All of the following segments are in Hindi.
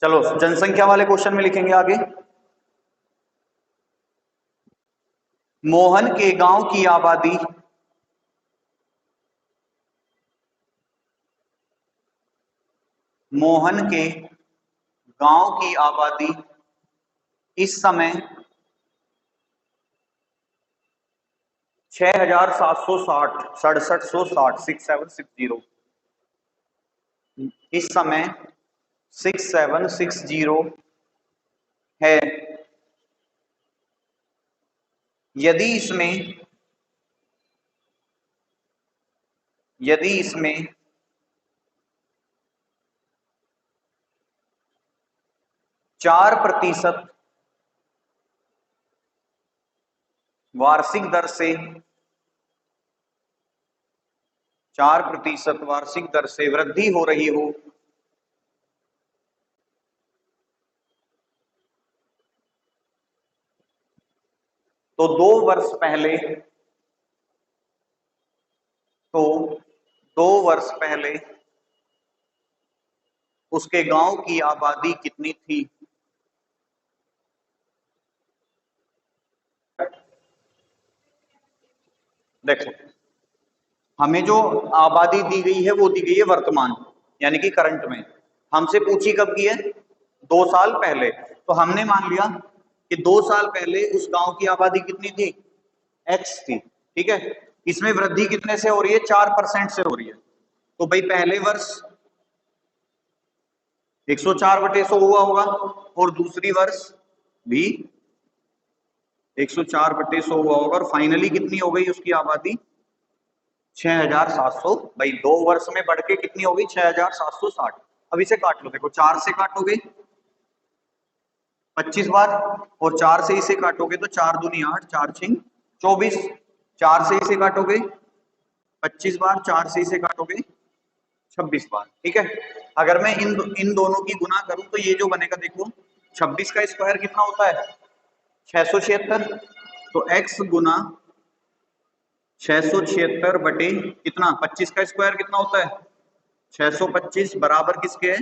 चलो जनसंख्या वाले क्वेश्चन में लिखेंगे आगे। मोहन के गांव की आबादी मोहन के गांव की आबादी इस समय 6,760 6760 6760 इस समय 6760 है। यदि इसमें 4% वार्षिक दर से 4% वार्षिक दर से वृद्धि हो रही हो तो 2 वर्ष पहले उसके गांव की आबादी कितनी थी? देखो, हमें जो आबादी दी गई है वो दी गई है वर्तमान यानी कि करंट में। हमसे पूछी कब की है? 2 साल पहले। तो हमने मान लिया कि 2 साल पहले उस गांव की आबादी कितनी थी? एक्स थी। ठीक है, इसमें वृद्धि कितने से हो रही है? 4% से हो रही है। तो भाई पहले वर्ष 104/100 हुआ होगा और दूसरी वर्ष भी 104/100 हुआ होगा और फाइनली कितनी हो गई उसकी आबादी? 6,700। भाई 2 वर्ष में बढ़ के कितनी हो गई? 6,760। अब इसे काट लो, देखो 4 से काटोगे 25 बार और 4 से इसे काटोगे तो 4 दूनी 8, 4 6 24। 4 से इसे काटोगे 25 बार, 4 से इसे काटोगे 26 बार। ठीक है, अगर मैं इन दोनों की गुना करूं तो ये जो बनेगा, देखो 26 का स्क्वायर कितना होता है? 676। तो x गुना 676 बटे कितना? 25 का स्क्वायर कितना होता है? 625 बराबर किसके है?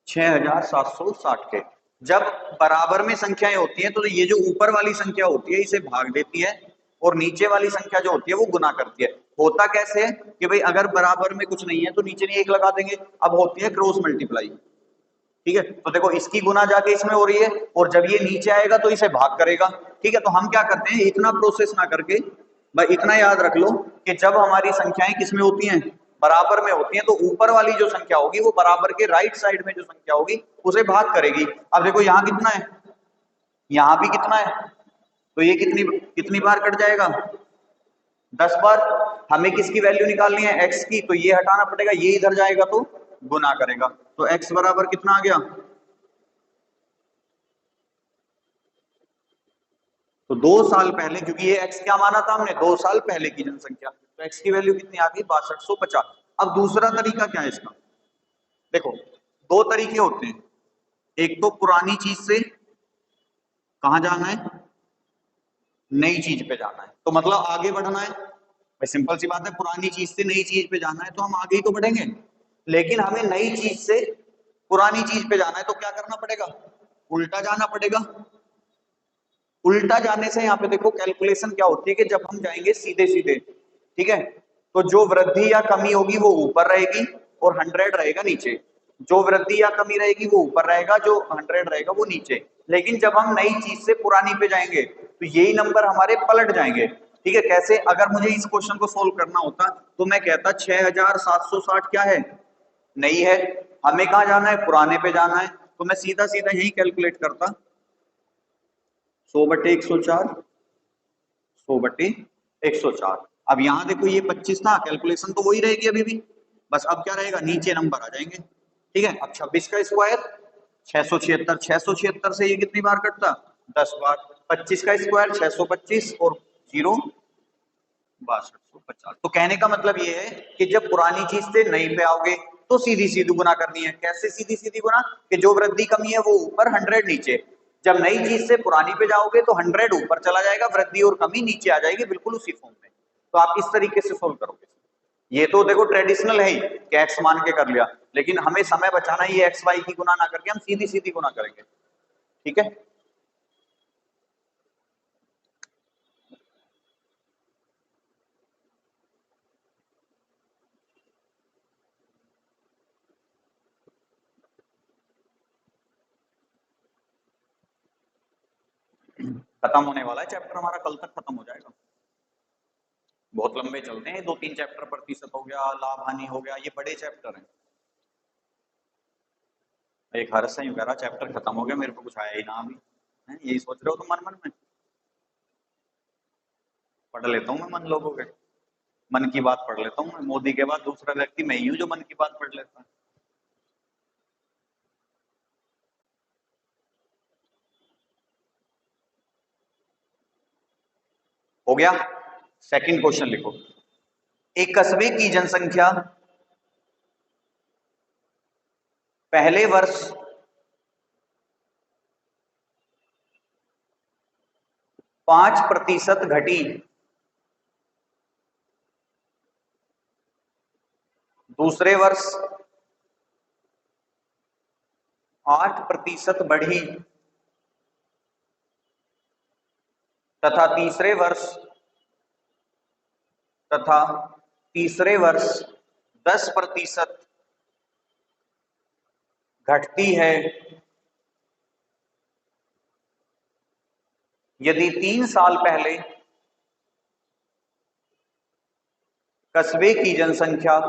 6,760 के। जब बराबर में संख्याएं होती हैं तो ये जो ऊपर वाली संख्या होती है इसे भाग देती है और नीचे वाली संख्या जो होती है वो गुना करती है। होता कैसे है कि भाई अगर बराबर में कुछ नहीं है तो नीचे नहीं 1 लगा देंगे। अब होती है क्रॉस मल्टीप्लाई। ठीक है, तो देखो इसकी गुना जाके इसमें हो रही है और जब ये नीचे आएगा तो इसे भाग करेगा। ठीक है, तो हम क्या करते हैं, इतना प्रोसेस ना करके भाई इतना याद रख लो कि जब हमारी संख्याएं किसमें होती हैं? बराबर में होती हैं, तो ऊपर वाली जो संख्या होगी वो बराबर के राइट साइड में जो संख्या होगी उसे भाग करेगी। अब देखो यहाँ कितना है, यहाँ भी कितना है, तो ये कितनी कितनी बार कट जाएगा? 10 बार। हमें किसकी वैल्यू निकालनी है? x की। तो ये हटाना पड़ेगा, ये इधर जाएगा तो गुना करेगा। तो x बराबर कितना आ गया? तो 2 साल पहले, क्योंकि ये x क्या माना था हमने? 2 साल पहले की जनसंख्या, तो x की वैल्यू कितनी आ गई? 6250। अब दूसरा तरीका क्या है इसका? देखो 2 तरीके होते हैं। एक तो पुरानी चीज से कहां जाना है? नई चीज पे जाना है, तो मतलब आगे बढ़ना है। भाई सिंपल सी बात है, पुरानी चीज से नई चीज पे जाना है तो हम आगे ही तो बढ़ेंगे। लेकिन हमें नई चीज से पुरानी चीज पे जाना है तो क्या करना पड़ेगा? उल्टा जाना पड़ेगा। उल्टा जाने से यहाँ पे देखो कैलकुलेशन क्या होती है कि जब हम जाएंगे सीधे सीधे, ठीक है, तो जो वृद्धि या कमी होगी वो ऊपर रहेगी और 100 रहेगा नीचे। जो वृद्धि या कमी रहेगी वो ऊपर रहेगा, जो 100 रहेगा वो नीचे। लेकिन जब हम नई चीज से पुरानी पे जाएंगे तो यही नंबर हमारे पलट जाएंगे। ठीक है, कैसे? अगर मुझे इस क्वेश्चन को सोल्व करना होता तो मैं कहता 6,760 क्या है? नई है। हमें कहा जाना है? पुराने पे जाना है। तो मैं सीधा सीधा यही कैलकुलेट करता, 100/104, 100/104। अब यहाँ देखो ये 25 था, कैलकुलेशन तो वही रहेगी अभी भी, बस अब क्या रहेगा? नीचे नंबर आ जाएंगे। ठीक है, अब 26 का स्क्वायर 676, 676 से ये कितनी बार कटता? 10 बार। 25 का स्क्वायर 625 और 0 6250। तो कहने का मतलब ये है कि जब पुरानी चीज से नई पे आओगे तो सीधी सीधी गुना करनी है। कैसे सीधी सीधी गुना? कि जो वृद्धि कमी है वो ऊपर, 100 नीचे। जब नई चीज से पुरानी पे जाओगे तो 100 ऊपर चला जाएगा, वृद्धि और कमी नीचे आ जाएगी, बिल्कुल उसी फॉर्म में। तो आप इस तरीके से सोल्व करोगे। ये तो देखो ट्रेडिशनल है ही कि एक्स मान के कर लिया, लेकिन हमें समय बचाना, ये एक्स वाई की गुना ना करके हम सीधी सीधी गुना करेंगे। ठीक है, खत्म होने वाला है चैप्टर हमारा, कल तक खत्म हो जाएगा। बहुत लंबे चलते हैं, 2-3 चैप्टर, प्रतिशत हो गया, लाभ हानि हो गया, ये बड़े चैप्टर हैं। एक हर्ष है, कह रहा चैप्टर खत्म हो गया, मेरे को कुछ आया ही ना अभी। यही सोच रहे हो तुम मन मन में? पढ़ लेता हूँ मैं मन लोगों के, मन की बात पढ़ लेता हूँ मैं। मोदी के बाद दूसरा व्यक्ति मैं ही हूँ जो मन की बात पढ़ लेता है। हो गया। सेकंड क्वेश्चन लिखो। एक कस्बे की जनसंख्या पहले वर्ष 5% घटी, दूसरे वर्ष 8% बढ़ी, तथा तीसरे वर्ष 10% घटती है, यदि 3 साल पहले कस्बे की जनसंख्या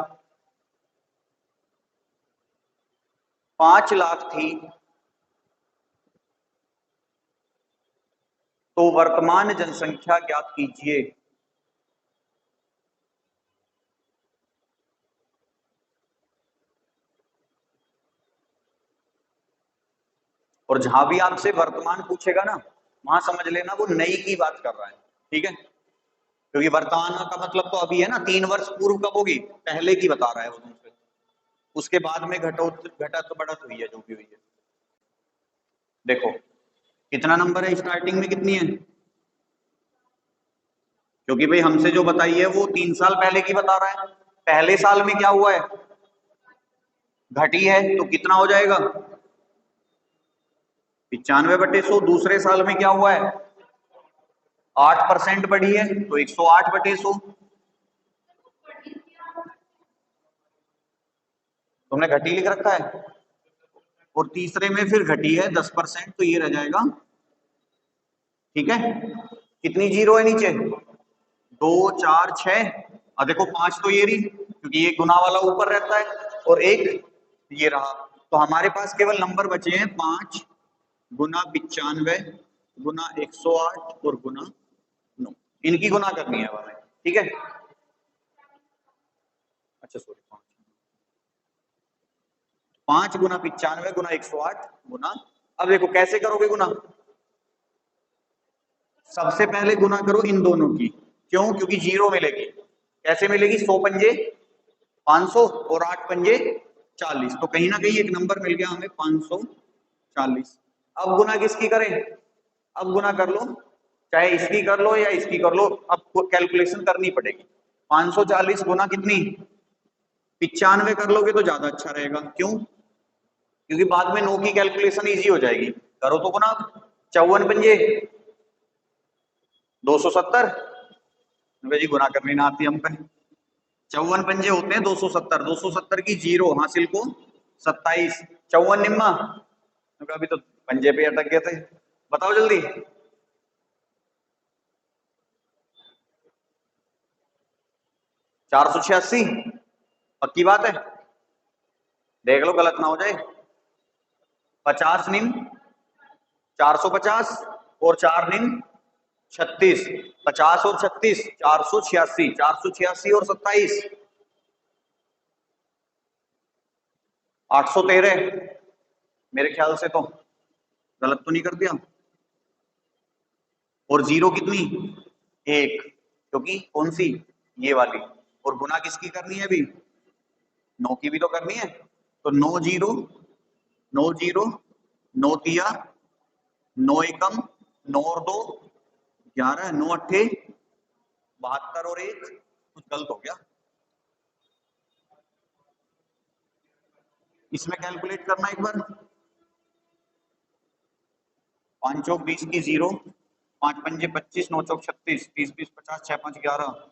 5 लाख थी, तो वर्तमान जनसंख्या ज्ञात कीजिए। और जहां भी आपसे वर्तमान पूछेगा ना, वहां समझ लेना वो नई की बात कर रहा है। ठीक है, क्योंकि वर्तमान का मतलब तो अभी है ना, 3 वर्ष पूर्व कब होगी, पहले की बता रहा है वो तुमसे। उसके बाद में घटत बढ़त हुई है जो भी हुई है। देखो कितना नंबर है, स्टार्टिंग में कितनी है, क्योंकि भाई हमसे जो बताई है वो 3 साल पहले की बता रहा है। पहले साल में क्या हुआ है, घटी है, तो कितना हो जाएगा 95/100। दूसरे साल में क्या हुआ है, 8% बढ़ी है, तो 108/100। तुमने घटी लिख रखा है, और तीसरे में फिर घटी है 10%, तो ये रह जाएगा। ठीक है, कितनी जीरो है नीचे, 2 4 6, और देखो 5 तो ये रही, क्योंकि ये गुना वाला ऊपर रहता है, और एक ये रहा। तो हमारे पास केवल नंबर बचे हैं 5 गुना 95 गुना 108 और गुना 9। इनकी गुना करनी है हमें। ठीक है, अच्छा सॉरी, 5 गुना 95 गुना 108 गुना, अब देखो कैसे करोगे गुना। सबसे पहले गुना करो इन दोनों की, क्यों, क्योंकि जीरो मिलेगी। कैसे मिलेगी, 100 पंजे 500 और 8 पंजे 40, तो कहीं ना कहीं एक नंबर मिल गया हमें 540। अब गुना किसकी करें, अब गुना कर लो, चाहे इसकी कर लो या इसकी कर लो, अब कैलकुलेशन करनी पड़ेगी। 540 गुना कितनी 95 कर लोगे तो ज्यादा अच्छा रहेगा, क्यों, क्योंकि बाद में 9 की कैलकुलेशन इजी हो जाएगी। करो तो गुना, 54 पंजे 270, जी गुना करनी ना आती हम पे। 54 पंजे होते हैं 270, 270 की जीरो हासिल को 27, 54 निम्मा, अभी तो पंजे पे अटक गए थे, बताओ जल्दी। 486, पक्की बात है, देख लो गलत ना हो जाए। 50 निम 450 और 4 निम 36, 50 और 36 486, 486 और 27 813, मेरे ख्याल से तो गलत तो नहीं कर दिया। और जीरो कितनी, एक, क्योंकि कौन सी, ये वाली। और गुना किसकी करनी है अभी, 9 की भी तो करनी है। तो 9 जीरो 9 जीरो 9 तिया 9 एकम 9 और 2 11, 9 अट्ठे 72 और 1, कुछ गलत हो गया। इसमें कैलकुलेट करना एक बार। 5 चौक 20 की 0, 5 पंजे 25, 9 चौक 36, 30 20 50, 6 5 11,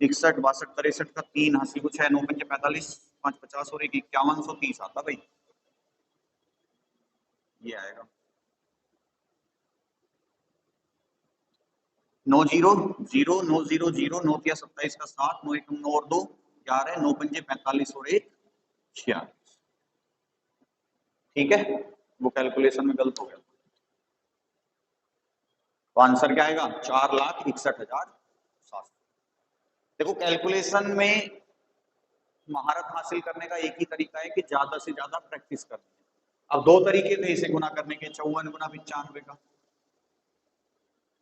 61 62 63 का 3, 80 को 6, 9 पंजे 45, 5 50 और 1 5130 आता भाई, ये आएगा। 9 0 0 9 0 0 9 या 27 का 7, 9 1 9 और 2 11, 9 पंजे 45 और 1 46। ठीक है, वो कैलकुलेशन में गलत हो गया, तो आंसर क्या आएगा 4,61,700। देखो कैलकुलेशन में महारत हासिल करने का एक ही तरीका है कि ज्यादा से ज्यादा प्रैक्टिस करनी है। अब दो तरीके थे इसे गुना करने के, 54 गुना 95 का।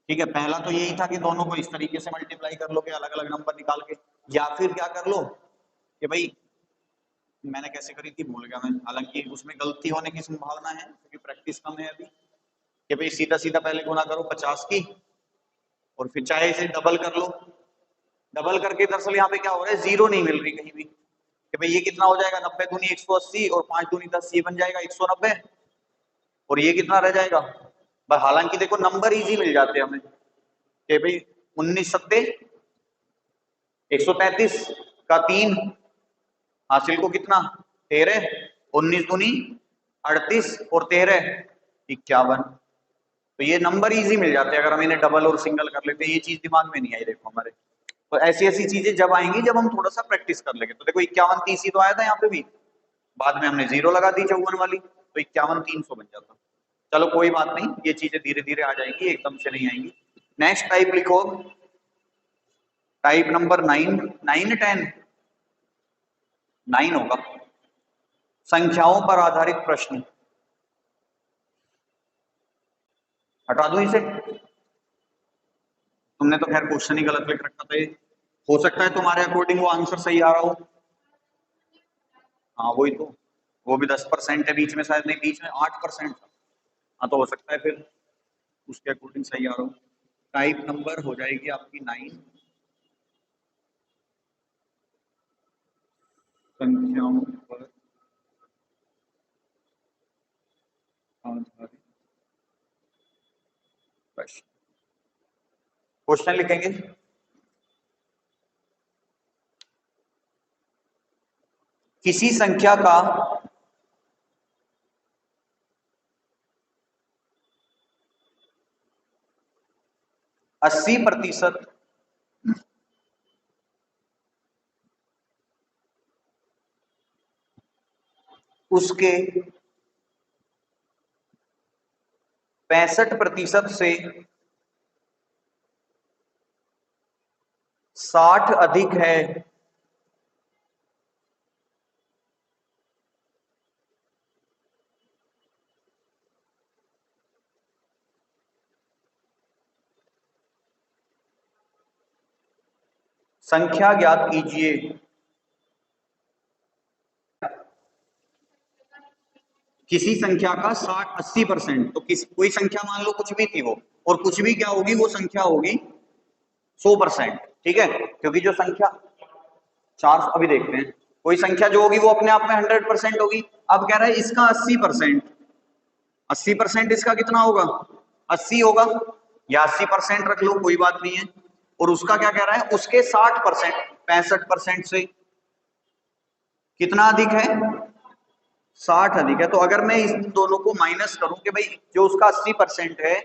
ठीक है, पहला तो यही था कि दोनों को इस तरीके से मल्टीप्लाई कर लो कि अलग अलग नंबर निकाल के, या फिर क्या कर लो कि भाई मैंने कैसे करी थी भूल गया मैं, हालांकि उसमें गलती होने की संभावना है क्योंकि प्रैक्टिस कम है अभी, कि भाई सीधा सीधा पहले गुना करो 50 की और फिर चाहे इसे डबल कर लो। डबल करके दरअसल यहाँ पे क्या हो रहा है, जीरो नहीं मिल रही कहीं भी, कि भाई ये कितना हो जाएगा 90 दूनी 180 और 5 दूनी 10, ये बन जाएगा 190 और ये कितना रह जाएगा। हालांकि देखो नंबर इजी मिल जाते हैं हमें कि भाई 19 सत्ते 133 का 3, हासिल को कितना 13, 19 दूनी 38 और 13 51। तो ये नंबर इजी मिल जाते हैं अगर हम इन्हें डबल और सिंगल कर लेते हैं, ये चीज दिमाग में नहीं आई देखो हमारे। तो ऐसी ऐसी चीजें जब आएंगी जब हम थोड़ा सा प्रैक्टिस कर लेंगे। तो देखो 51 30 ही तो आया था यहाँ पे भी, बाद में हमने जीरो लगा दी 54 वाली, तो 51 300 बन जाता। चलो कोई बात नहीं, ये चीजें धीरे धीरे आ जाएंगी, एकदम से नहीं आएंगी। नेक्स्ट टाइप लिखो, टाइप नंबर 9, 9 10 9 होगा, संख्याओं पर आधारित प्रश्न। हटा दूं इसे, तुमने तो खैर क्वेश्चन ही गलत लिख रखा था ये, हो सकता है तुम्हारे अकॉर्डिंग वो आंसर सही आ रहा हो। हाँ वही तो, वो भी 10% है बीच में, शायद नहीं बीच में 8% था। हाँ तो हो सकता है फिर उसके अकॉर्डिंग सही आ रहा हो। टाइप नंबर हो जाएगी आपकी 9, संख्याओं पर आधारित प्रश्न। क्वेश्चन लिखेंगे, किसी संख्या का अस्सी प्रतिशत उसके 65% से 60 अधिक है संख्या ज्ञात कीजिए। किसी संख्या का 60 80%, तो कोई संख्या मान लो कुछ भी थी वो, और कुछ भी क्या होगी वो संख्या होगी 100%। ठीक है, क्योंकि जो संख्या 4, अभी देखते हैं, कोई संख्या जो होगी वो अपने आप में 100% होगी। अब कह रहा है इसका 80%, 80% इसका कितना होगा 80 होगा, या 80% रख लो कोई बात नहीं है। और उसका क्या कह रहा है, उसके 60% 65% से कितना अधिक है 60 अधिक है। तो अगर मैं इस दोनों को माइनस करूं कि भाई जो उसका 80% है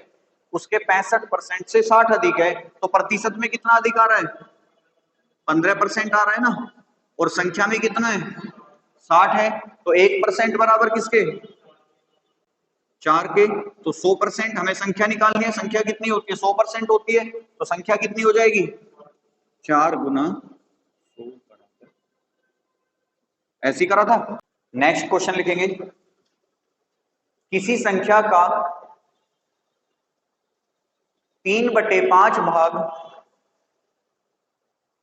उसके 65% से 60 अधिक है, तो प्रतिशत में कितना अधिक आ रहा है 15% आ रहा है ना, और संख्या में कितना है 60 है, तो 1% बराबर किसके 4 के। तो 100% हमें संख्या निकालनी है, संख्या कितनी होती है 100% होती है, तो संख्या कितनी हो जाएगी 4 गुना 100 बराबर, ऐसे ही करा था। नेक्स्ट क्वेश्चन लिखेंगे, किसी संख्या का 3/5 भाग,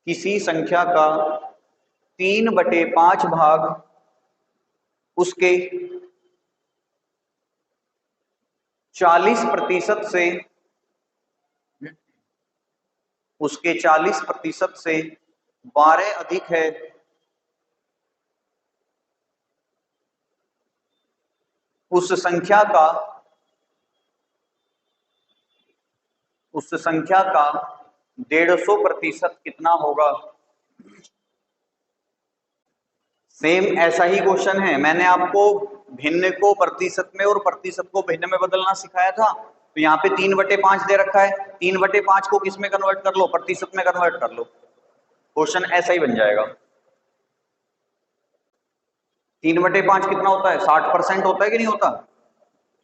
किसी संख्या का 3/5 भाग उसके 40% से, उसके 40% से 12 अधिक है उस संख्या का 150% कितना होगा। सेम ऐसा ही क्वेश्चन है, मैंने आपको भिन्न को प्रतिशत में और प्रतिशत को भिन्न में बदलना सिखाया था। तो यहाँ पे 3/5 दे रखा है, 3/5 को किस में कन्वर्ट कर लो, प्रतिशत में कन्वर्ट कर लो, क्वेश्चन ऐसा ही बन जाएगा। 3/5 कितना होता है, 60% होता है कि नहीं होता।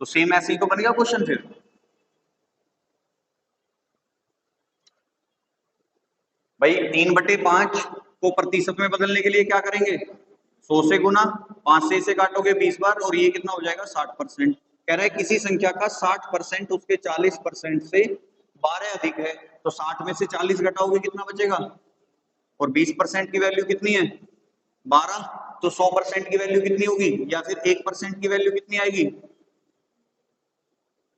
तो सेम ऐसे ही तो बन गया क्वेश्चन फिर। भाई 3/5 को प्रतिशत में बदलने के लिए क्या करेंगे, 100 से गुना, 5 से इसे काटोगे 20 बार और ये कितना हो जाएगा 60%। कह रहा है किसी संख्या का 60% उसके 40% से 12 अधिक है, तो 60 में से 40 घटाओगे कितना बचेगा, और 20% की वैल्यू कितनी है 12, तो 100% की वैल्यू कितनी होगी, या फिर 1% की वैल्यू कितनी आएगी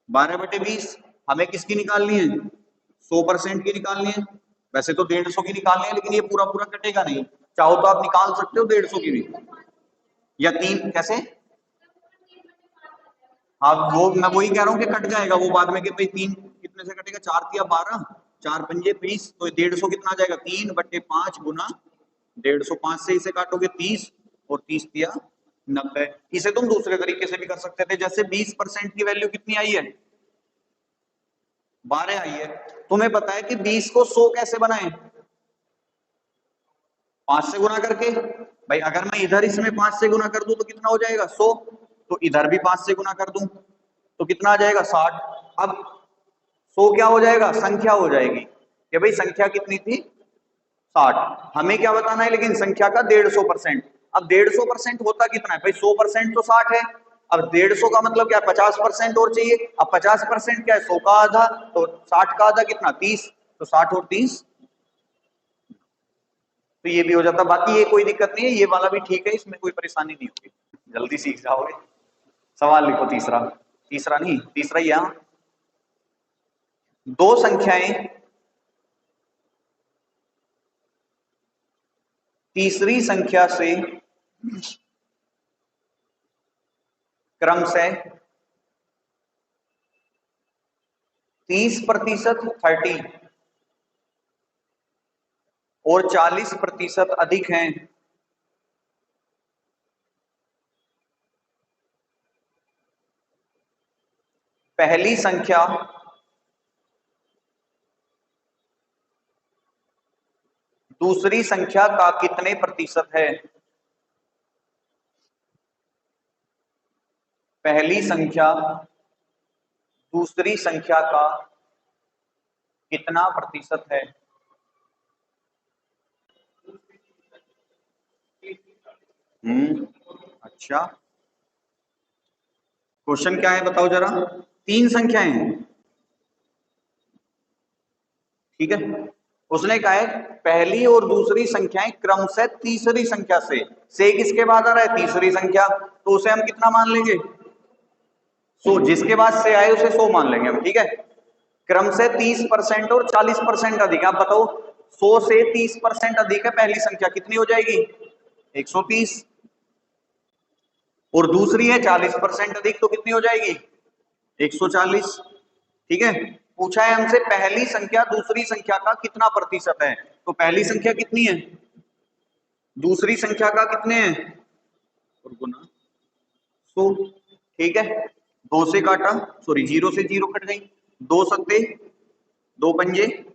12/20। हमें किसकी निकालनी है, 100% की निकालनी है। वैसे तो 150 की निकालनी है, लेकिन ये पूरा पूरा कटेगा नहीं, चाहो तो आप निकाल सकते हो 150 की भी, या 3 कैसे। हाँ वो मैं वही कह रहा हूँ कि कट जाएगा वो बाद में, कि भाई 3 कितने से कटेगा, 4 तिया 12, 4 पंजे 20, तो 150 कितना आ जाएगा 3/5 गुना 150, 5 से इसे काटोगे 30 और 30 तिया 90। इसे तुम दूसरे तरीके से भी कर सकते थे, जैसे 20% की वैल्यू कितनी आई है 12 आई है, तुम्हें पता है कि 20 को 100 कैसे बनाए, 5 से गुना करके। भाई अगर मैं इधर इसमें 5 से गुना कर दूं तो कितना हो जाएगा 100, तो इधर भी 5 से गुना कर दूं तो कितना आ जाएगा 60। अब 100 क्या हो जाएगा, संख्या हो जाएगी, कि भाई संख्या कितनी थी 60। हमें क्या बताना है लेकिन, संख्या का 150%। अब 150% होता कितना है भाई, 100% तो 60 है, अब 150 का मतलब क्या है 50% और चाहिए। अब 50% क्या है 100 का आधा, तो 60 का आधा कितना 30, तो 60 और 30, तो ये भी हो जाता। बाकी ये कोई दिक्कत नहीं है, ये वाला भी ठीक है, इसमें कोई परेशानी नहीं होगी, जल्दी सीख जाओगे। सवाल लिखो तीसरा, तीसरा नहीं तीसरा ही है। दो संख्याएं तीसरी संख्या से क्रमशः 30% 30 और 40% अधिक हैं। पहली संख्या दूसरी संख्या का कितने प्रतिशत है। पहली संख्या दूसरी संख्या का कितना प्रतिशत है। अच्छा, क्वेश्चन क्या है बताओ जरा। तीन संख्याएं हैं, ठीक है, उसने कहा है पहली और दूसरी संख्याएं क्रमशः तीसरी संख्या से किसके बाद आ रहा है तीसरी संख्या, तो उसे हम कितना मान लेंगे 100, जिसके बाद से आए उसे 100 मान लेंगे हम, ठीक है। क्रमशः 30% और 40% अधिक, आप बताओ 100 से 30% अधिक है पहली संख्या, कितनी हो जाएगी 130, और दूसरी है 40% अधिक, तो कितनी हो जाएगी 140, ठीक है। पूछा है हमसे पहली संख्या दूसरी संख्या का कितना प्रतिशत है, तो पहली संख्या कितनी है, दूसरी संख्या का कितने हैं, और गुना 100, ठीक है। दो से काटा, सॉरी 0 से 0 कट गई, 2 सत्ते 2 पंजे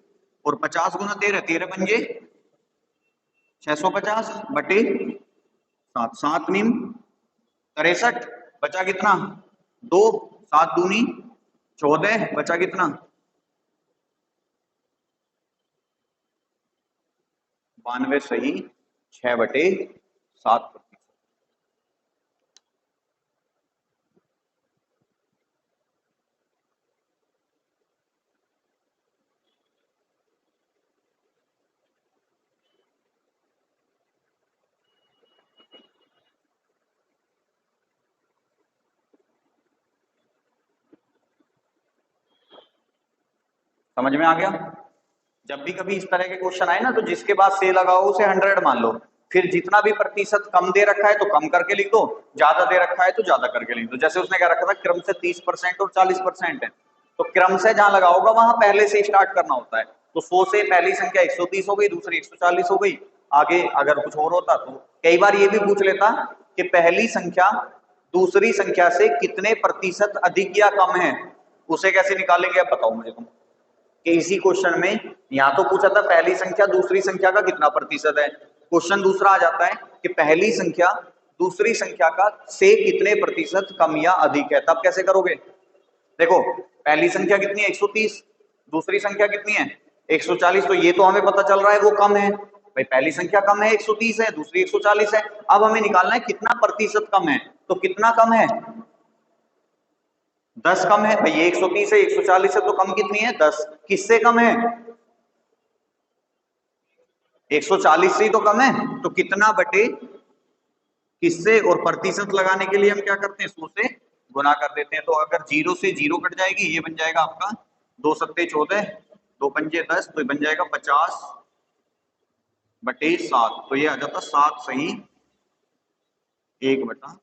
और 50 गुना 13, 13 पंजे 650 बटे 7, 7 नीम 63, बचा कितना 2, 7 दूनी 14, बचा कितना 92, सही 6/7। समझ में आ गया। जब भी कभी इस तरह के क्वेश्चन आए ना, तो जिसके बाद से लगा हो उसे 100 मान लो, फिर जितना भी प्रतिशत कम दे रखा है तो कम करके लिख दो, ज्यादा दे रखा है तो ज्यादा करके लिख दो। जैसे उसने क्या रखा था, क्रम से 30% और 40% है, तो क्रम से जहां लगा होगा वहां पहले से स्टार्ट करना होता है। तो 100 से पहली संख्या 130 हो गई, दूसरी 140 हो गई, आगे अगर कुछ और होता तो कई बार ये भी पूछ लेता कि पहली संख्या दूसरी संख्या से कितने प्रतिशत अधिक या कम है, उसे कैसे निकालेंगे आप बताओ मुझे तुम। कि इसी क्वेश्चन में यहाँ तो पूछा था पहली संख्या दूसरी संख्या का कितना प्रतिशत है, क्वेश्चन दूसरा आ जाता है कि पहली संख्या दूसरी संख्या का से कितने प्रतिशत कम या अधिक है, तब कैसे करोगे। देखो पहली संख्या कितनी है 130, दूसरी संख्या कितनी है 140, तो ये तो हमें पता चल रहा है वो कम है भाई, पहली संख्या कम है 130 है, दूसरी 140 है। अब हमें निकालना है कितना प्रतिशत कम है, तो कितना कम है 10 कम है भाई, ये 130 है 140 है, तो कम कितनी है 10, किससे कम है 140 से ही तो कम है, तो कितना बटे किससे, और प्रतिशत लगाने के लिए हम क्या करते हैं 100 से गुना कर देते हैं। तो अगर 0 से 0 कट जाएगी, ये बन जाएगा आपका 2 सत्ते 14, 2 पंजे 10, तो ये बन जाएगा 50/7, तो ये आ जाता 7 सही 1/7।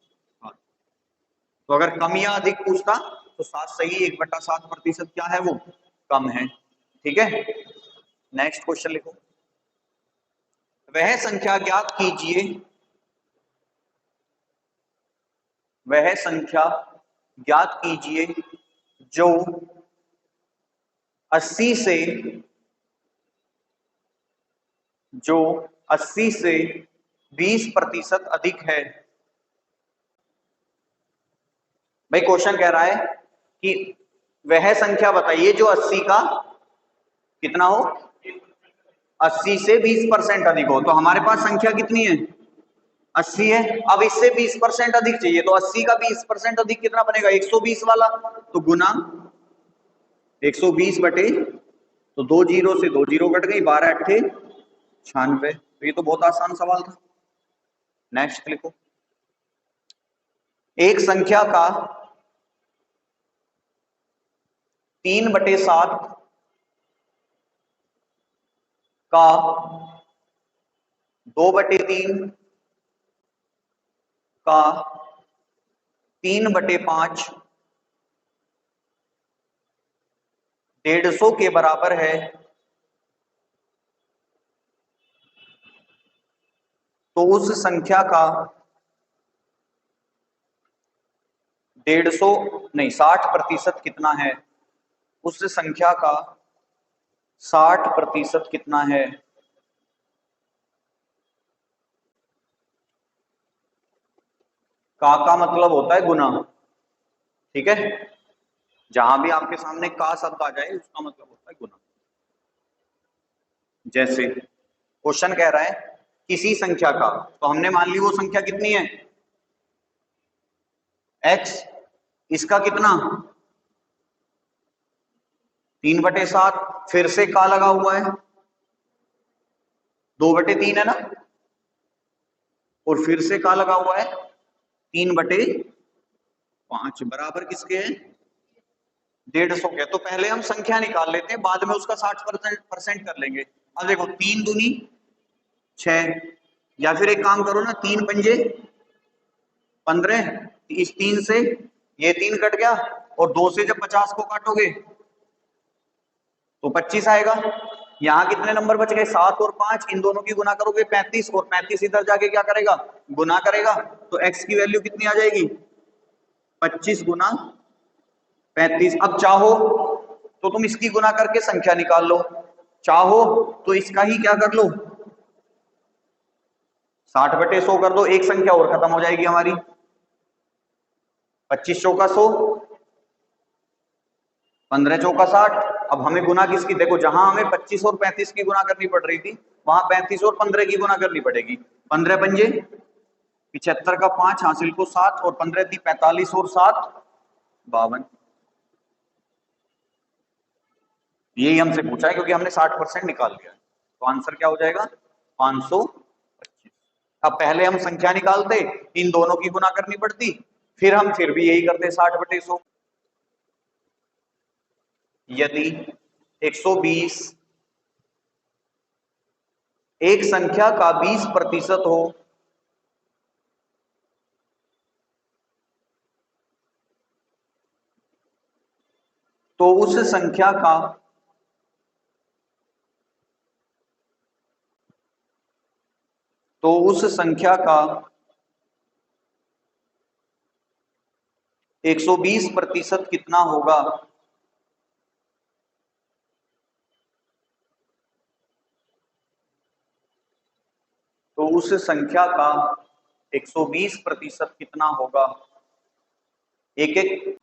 तो अगर कम या अधिक पूछता तो 7 सही 1/7 प्रतिशत क्या है वो कम है। ठीक है, नेक्स्ट क्वेश्चन लिखो। वह संख्या ज्ञात कीजिए, वह संख्या ज्ञात कीजिए जो 80 से 20% अधिक है। भाई क्वेश्चन कह रहा है कि वह संख्या बताइए जो 80 का कितना हो, 80 से 20% अधिक हो। तो हमारे पास संख्या कितनी है 80 है, अब इससे 20% अधिक चाहिए, तो 80 का 20% अधिक कितना बनेगा 120 वाला, तो गुना 120 बटे, तो 2 जीरो से 2 जीरो कट गई, 12 अट्ठे 96। तो ये तो बहुत आसान सवाल था। नेक्स्ट लिखो। एक संख्या का 3/7 का 2/3 का 3/5 150 के बराबर है, तो उस संख्या का 60% कितना है, उस संख्या का 60% कितना है। का मतलब होता है गुना, ठीक है, जहां भी आपके सामने का शब्द आ जाए उसका मतलब होता है गुना। जैसे क्वेश्चन कह रहा है किसी संख्या का, तो हमने मान ली वो संख्या कितनी है x, इसका कितना 3/7, फिर से का लगा हुआ है 2/3 है ना, और फिर से का लगा हुआ है 3/5 बराबर किसके है 150 के। तो पहले हम संख्या निकाल लेते हैं, बाद में उसका 60% कर लेंगे। अब देखो 3 दूनी 6, या फिर एक काम करो ना 3 पंजे 15, इस 3 से ये 3 कट गया, और 2 से जब 50 को काटोगे तो 25 आएगा। यहाँ कितने नंबर बच गए 7 और 5, इन दोनों की गुना करोगे 35, और 35 इधर जाके क्या करेगा गुना करेगा, तो x की वैल्यू कितनी आ जाएगी 25 गुना 35। अब चाहो तो तुम इसकी गुना करके संख्या निकाल लो, चाहो तो इसका ही क्या कर लो 60/100 कर दो, एक संख्या और खत्म हो जाएगी हमारी। 25 चौका 100, 15 चौका 60। अब हमें गुना किसकी, देखो जहां हमें 25 और 35 की गुना करनी पड़ रही थी, वहां 35 और 15 की गुना करनी पड़ेगी। 15 पंजे 75 का 5 हासिल को 7, और 15 थी 45 और 7 52। यही हमसे पूछा है क्योंकि हमने 60% निकाल लिया है, तो आंसर क्या हो जाएगा 525। अब पहले हम संख्या निकालते, इन दोनों की गुना करनी पड़ती, फिर हम फिर भी यही करते 60/100। यदि 120 एक संख्या का 20% हो तो उस संख्या का उस संख्या का 120% कितना होगा? तो उस संख्या का 120% कितना होगा? एक एक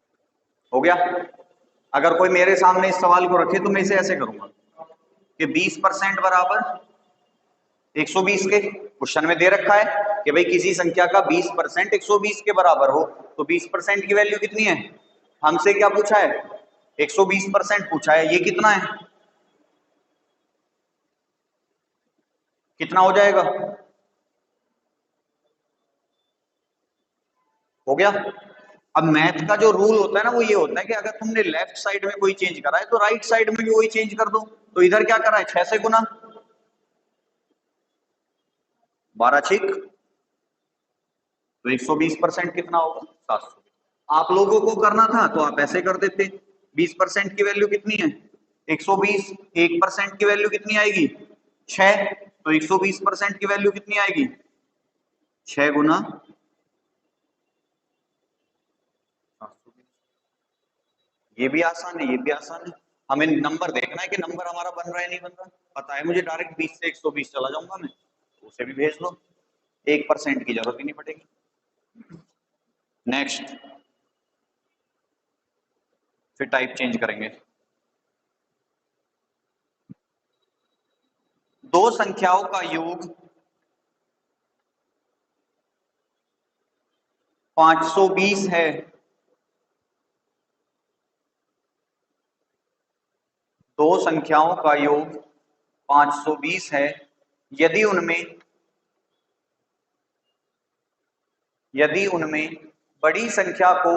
हो गया। अगर कोई मेरे सामने इस सवाल को रखे तो मैं इसे ऐसे करूंगा कि 20% बराबर 120 के। क्वेश्चन में दे रखा है कि भाई किसी संख्या का 20% 120 के बराबर हो, तो 20% की वैल्यू कितनी है? हमसे क्या पूछा है? 120% पूछा है। ये कितना है? कितना हो जाएगा? हो गया। अब मैथ का जो रूल होता है ना वो ये होता है कि अगर तुमने लेफ्ट साइड में कोई चेंज करा है तो राइट साइड में भी वही चेंज कर दो। तो इधर क्या करा है? 6 से गुना, 12 छिक, तो 120% कितना होगा? 700। आप लोगों को करना था तो आप ऐसे कर देते। 20% की वैल्यू कितनी है? 120। 1% की वैल्यू कितनी आएगी? 6। तो 120% की वैल्यू कितनी आएगी? 6 गुना 720। ये भी आसान है, ये भी आसान है। हमें नंबर देखना है कि नंबर हमारा बन रहा है नहीं बन रहा। पता है मुझे डायरेक्ट 20 से 120 चला जाऊंगा मैं, तो उसे भी भेज दो। 1% की जरूरत ही नहीं पड़ेगी। नेक्स्ट, फिर टाइप चेंज करेंगे। दो संख्याओं का योग 520 है। दो संख्याओं का योग 520 है यदि उनमें बड़ी संख्या को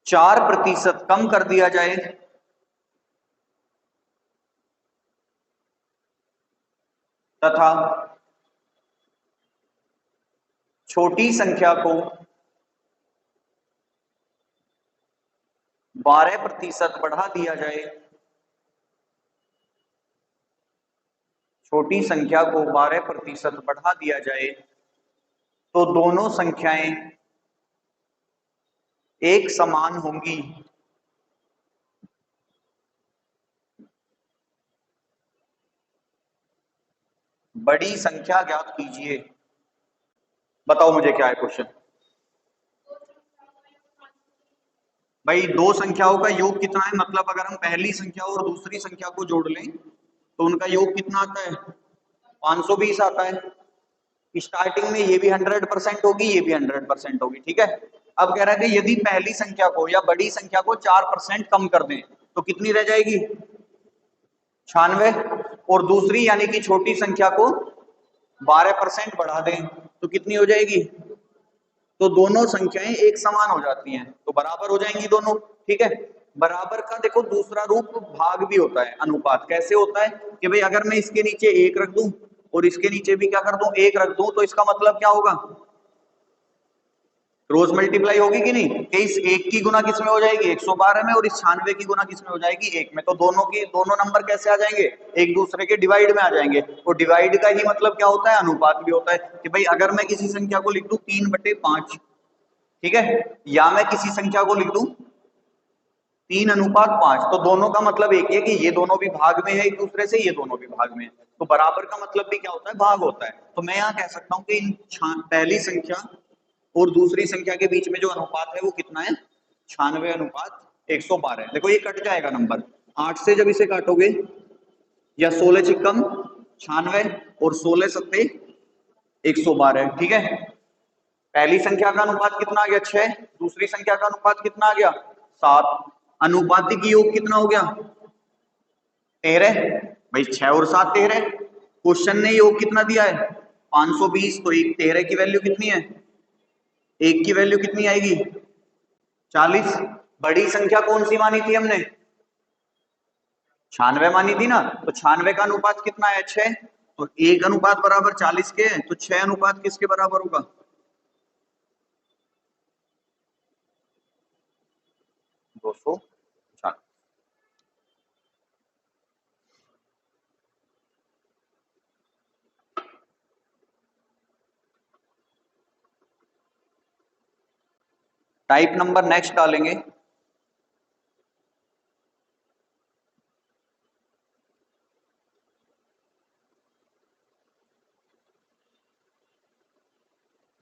4% कम कर दिया जाए तथा छोटी संख्या को 12% बढ़ा दिया जाए। छोटी संख्या को 12% बढ़ा दिया जाए तो दोनों संख्याएं एक समान होंगी। बड़ी संख्या ज्ञात कीजिए। बताओ मुझे क्या है क्वेश्चन। भाई दो संख्याओं का योग कितना है? मतलब अगर हम पहली संख्या और दूसरी संख्या को जोड़ लें तो उनका योग कितना आता है? 520 आता है। स्टार्टिंग में ये भी 100% होगी, ये भी 100% होगी, ठीक है। अब कह रहा है कि यदि पहली संख्या को या बड़ी संख्या को 4% कम कर दें तो कितनी रह जाएगी? 96। और दूसरी यानी कि छोटी संख्या को 12% बढ़ा दें तो कितनी हो जाएगी? तो दोनों संख्याएं एक समान हो जाती हैं, तो बराबर हो जाएंगी दोनों, ठीक है। बराबर का देखो दूसरा रूप भाग भी होता है। अनुपात कैसे होता है कि भाई अगर मैं इसके नीचे 1 रख दूं और इसके नीचे भी क्या कर दूं? 1 रख दूं, तो इसका मतलब क्या होगा? क्रॉस मल्टीप्लाई होगी कि नहीं? कि इस 1 की गुना किस में हो जाएगी? 112 में, और इस 96 की गुना किस में हो जाएगी? 1 में। तो दोनों नंबर कैसे आ जाएंगे? एक दूसरे के डिवाइड में आ जाएंगे। और डिवाइड का ही मतलब क्या होता है? अनुपात भी होता है कि भाई अगर मैं किसी संख्या को लिख दूं 3/5, ठीक है, या मैं किसी संख्या को लिख दूं 3:5, तो दोनों का मतलब एक ही है कि ये दोनों भी भाग में है एक दूसरे से, ये दोनों भी भाग में है। तो बराबर का मतलब भी क्या होता है? भाग होता है। तो मैं यहाँ कह सकता हूँ कि इन पहली संख्या और दूसरी संख्या के बीच में जो अनुपात है वो कितना है? 96:112। देखो ये कट जाएगा नंबर 8 से, जब इसे काटोगे, या 16 चिकम 96 और 16 सत्ते 112, ठीक है। पहली संख्या का अनुपात कितना आ गया? 6। दूसरी संख्या का अनुपात कितना आ गया? 7। अनुपातिक योग कितना हो गया? 13। भाई 6 और 7 13। क्वेश्चन ने योग कितना दिया है? 520। तो एक 13 की वैल्यू कितनी है? 1 की वैल्यू कितनी आएगी? 40। बड़ी संख्या कौन सी मानी थी हमने? 96 मानी थी ना, तो 96 का अनुपात कितना है? 6। तो 1 अनुपात बराबर 40 के है, तो 6 अनुपात किसके बराबर होगा? 240। टाइप नंबर नेक्स्ट डालेंगे।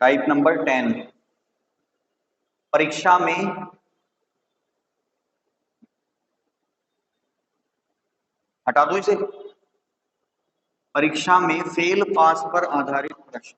टाइप नंबर 10, परीक्षा में हटा दो इसे, परीक्षा में फेल पास पर आधारित प्रश्न।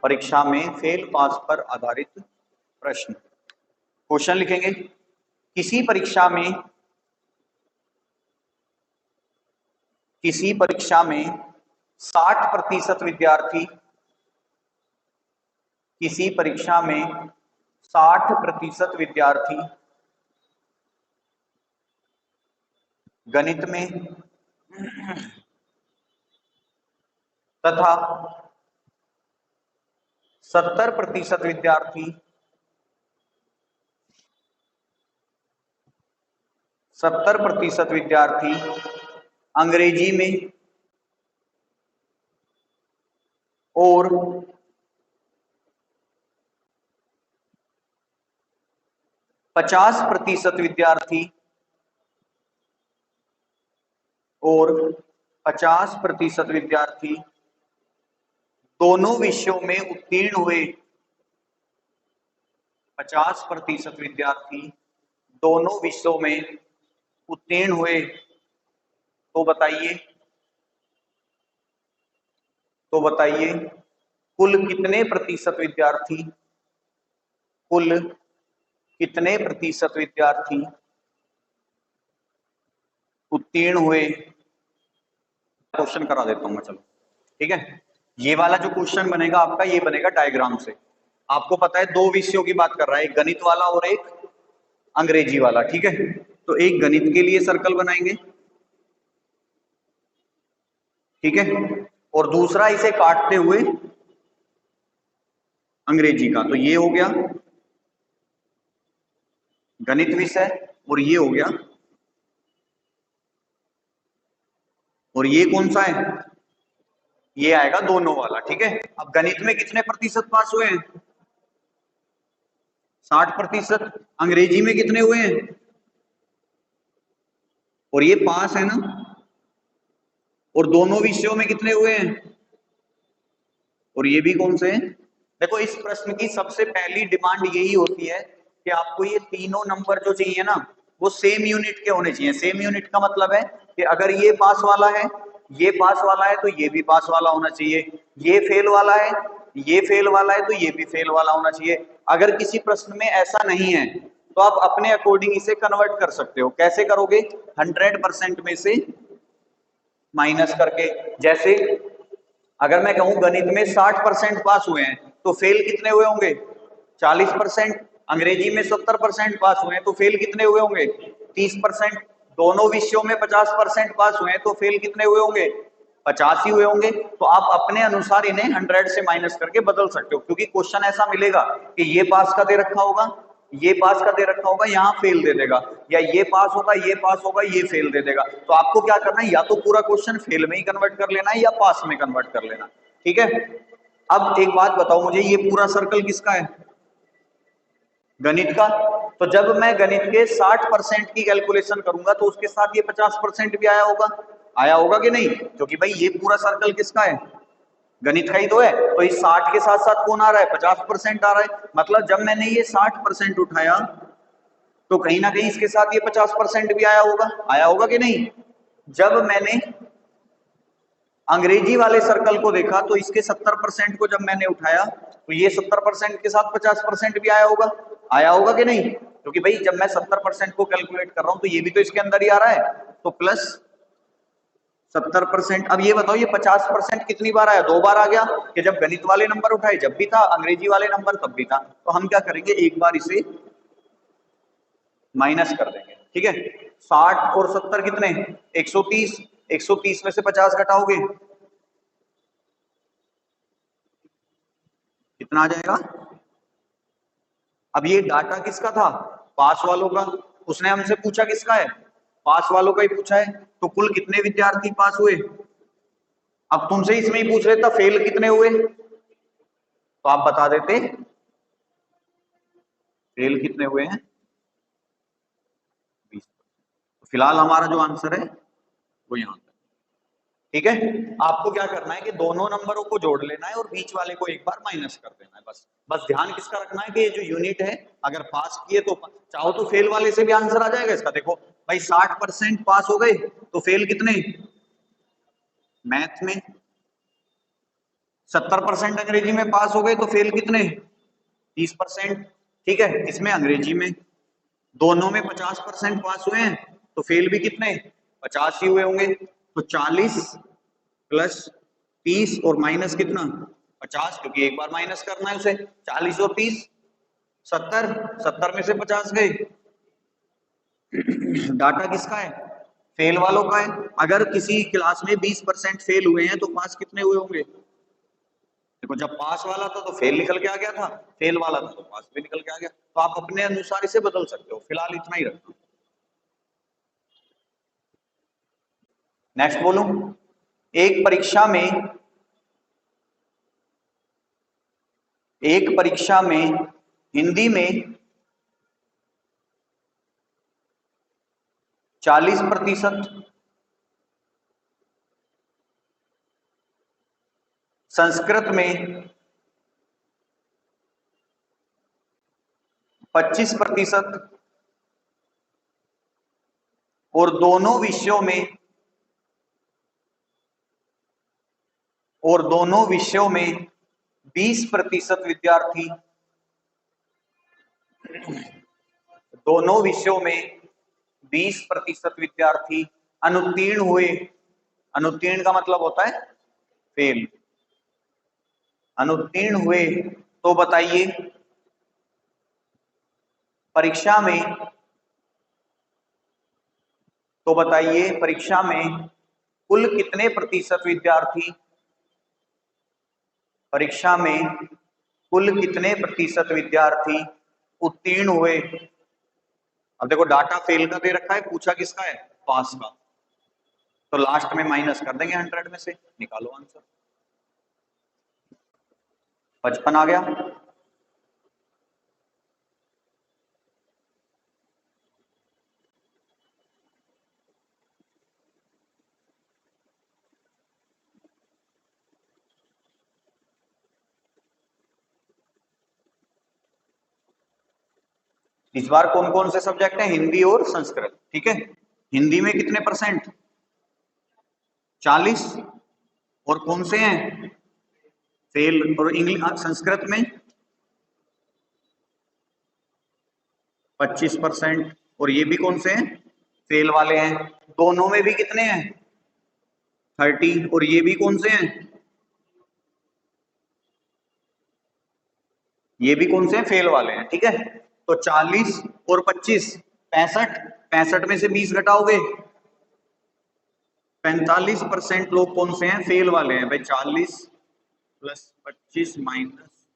परीक्षा में फेल पास पर आधारित प्रश्न। क्वेश्चन लिखेंगे, किसी परीक्षा में 60% विद्यार्थी, किसी परीक्षा में 60% विद्यार्थी गणित में तथा 70% विद्यार्थी 70% विद्यार्थी अंग्रेजी में और 50% विद्यार्थी 50% विद्यार्थी दोनों विषयों में उत्तीर्ण हुए। 50% विद्यार्थी दोनों विषयों में उत्तीर्ण हुए, तो बताइए कुल कितने प्रतिशत विद्यार्थी, कुल कितने प्रतिशत विद्यार्थी उत्तीर्ण हुए? क्वेश्चन करा देता हूं मैं, चलो ठीक है। ये वाला जो क्वेश्चन बनेगा आपका, ये बनेगा डायग्राम से। आपको पता है 2 विषयों की बात कर रहा है, एक गणित वाला और एक अंग्रेजी वाला, ठीक है। तो एक गणित के लिए सर्कल बनाएंगे, ठीक है, और दूसरा इसे काटते हुए अंग्रेजी का। तो ये हो गया गणित विषय और ये हो गया, और ये कौन सा है? ये आएगा दोनों वाला, ठीक है। अब गणित में कितने प्रतिशत पास हुए हैं? 60%। अंग्रेजी में कितने हुए हैं? और ये पास है ना। और दोनों विषयों में कितने हुए हैं? और ये भी कौन से हैं? देखो, इस प्रश्न की सबसे पहली डिमांड यही होती है कि आपको ये तीनों नंबर जो चाहिए ना, वो सेम यूनिट के होने चाहिए। सेम यूनिट का मतलब है कि अगर ये पास वाला है, ये पास वाला है, तो ये भी पास वाला होना चाहिए। ये फेल वाला है, ये फेल वाला है, तो ये भी फेल वाला होना चाहिए। अगर किसी प्रश्न में ऐसा नहीं है तो आप अपने अकॉर्डिंग इसे कन्वर्ट कर सकते हो। कैसे करोगे? 100% में से माइनस करके। जैसे अगर मैं कहूं गणित में 60% पास हुए हैं, तो फेल कितने हुए होंगे? 40%। अंग्रेजी में 70% पास हुए हैं, तो फेल कितने हुए होंगे? 30%। दोनों विषयों में 50% पास हुए हैं, तो फेल कितने हुए होंगे? 50 ही हुए होंगे। तो आप अपने अनुसार इन्हें 100 से माइनस करके बदल सकते हो, क्योंकि क्वेश्चन ऐसा मिलेगा कि ये पास का दे रखा होगा, ये पास का दे रखा होगा, यहाँ फेल दे देगा, या ये पास होगा, ये पास होगा, ये फेल दे देगा। तो आपको क्या करना है, या तो पूरा क्वेश्चन फेल में ही कन्वर्ट कर लेना है या पास में कन्वर्ट कर लेना, ठीक है। अब एक बात बताओ मुझे, ये पूरा सर्कल किसका है? गणित का। तो जब मैं गणित के 60% की कैलकुलेशन करूंगा, तो उसके साथ ये 50% भी आया होगा कि नहीं? क्योंकि भाई ये पूरा सर्कल किसका है? गणित का ही तो है। तो इस 60 के साथ साथ कौन आ रहा है? 50% आ रहा है। मतलब जब मैंने ये 60% उठाया, तो कहीं ना कहीं इसके साथ ये 50% भी आया होगा कि नहीं? जब मैंने अंग्रेजी वाले सर्कल को देखा तो इसके 70% को जब मैंने उठाया तो ये 70% के साथ 50% भी आया होगा कि नहीं? क्योंकि भाई जब मैं 70% को कैलकुलेट कर रहा हूं तो ये भी तो इसके अंदर ही आ रहा है, तो प्लस 70%। अब ये बताओ ये 50% कितनी बार आया? 2 बार आ गया कि जब गणित वाले नंबर उठाए जब भी था, अंग्रेजी वाले नंबर तब भी था। तो हम क्या करेंगे, एक बार इसे माइनस कर देंगे, ठीक है। 60 और 70 कितने? 130। 130 में से 50 घटाओगे कितना आ जाएगा? अब ये डाटा किसका था? पास वालों का। उसने हमसे पूछा किसका है? पास वालों का ही पूछा है। तो कुल कितने विद्यार्थी पास हुए? अब तुमसे इसमें ही पूछ रहे था फेल कितने हुए, तो आप बता देते फेल कितने हुए हैं, 20। तो फिलहाल हमारा जो आंसर है वो यहाँ तक, ठीक है। आपको क्या करना है कि दोनों नंबरों को जोड़ लेना है और बीच वाले को एक बार माइनस कर देना है, बस। बस ध्यान किसका रखना है कि ये जो यूनिट है, अगर पास किए तो चाहो तो फेल वाले से भी आंसर आ जाएगा इसका। देखो भाई 60% पास हो गए तो फेल कितने? मैथ में। 70% अंग्रेजी में पास हो गए तो फेल कितने? 30%। ठीक है, इसमें अंग्रेजी में। दोनों में 50% पास हुए हैं तो फेल भी कितने? 50 ही हुए होंगे। तो 40 प्लस 30 और माइनस कितना? 50, क्योंकि एक बार माइनस करना है उसे। 40 और 30 70, 70 में से 50 गए। डाटा किसका है? फेल वालों का है। अगर किसी क्लास में 20% फेल हुए हैं तो पास कितने हुए होंगे? देखो जब पास वाला था तो फेल निकल के आ गया था, फेल वाला था तो पास भी निकल के आ गया। तो आप अपने अनुसार इसे बदल सकते हो, फिलहाल इतना ही रखना। नेक्स्ट बोलूं, एक परीक्षा में हिंदी में 40%, संस्कृत में 25% और दोनों विषयों में 20% विद्यार्थी, दोनों विषयों में 20% विद्यार्थी अनुत्तीर्ण हुए। अनुत्तीर्ण का मतलब होता है फेल। अनुत्तीर्ण हुए तो बताइए परीक्षा में कुल कितने प्रतिशत विद्यार्थी, परीक्षा में कुल कितने प्रतिशत विद्यार्थी उत्तीर्ण हुए? अब देखो डाटा फेल का दे रखा है, पूछा किसका है? पास का। तो लास्ट में माइनस कर देंगे 100 में से, निकालो आंसर। 55 आ गया। इस बार कौन कौन से सब्जेक्ट हैं? हिंदी और संस्कृत, ठीक है। हिंदी में कितने परसेंट? 40। और कौन से हैं फेल? और इंग्लिश संस्कृत में 25%। और ये भी कौन से हैं? फेल वाले हैं। दोनों में भी कितने हैं? 30। और ये भी कौन से हैं? ये भी कौन से हैं? फेल वाले हैं, ठीक है। तो 40 और 25 65। 65 में से 20 घटाओगे 45% लोग कौन से हैं? फेल वाले हैं भाई। 40 प्लस 25 माइनस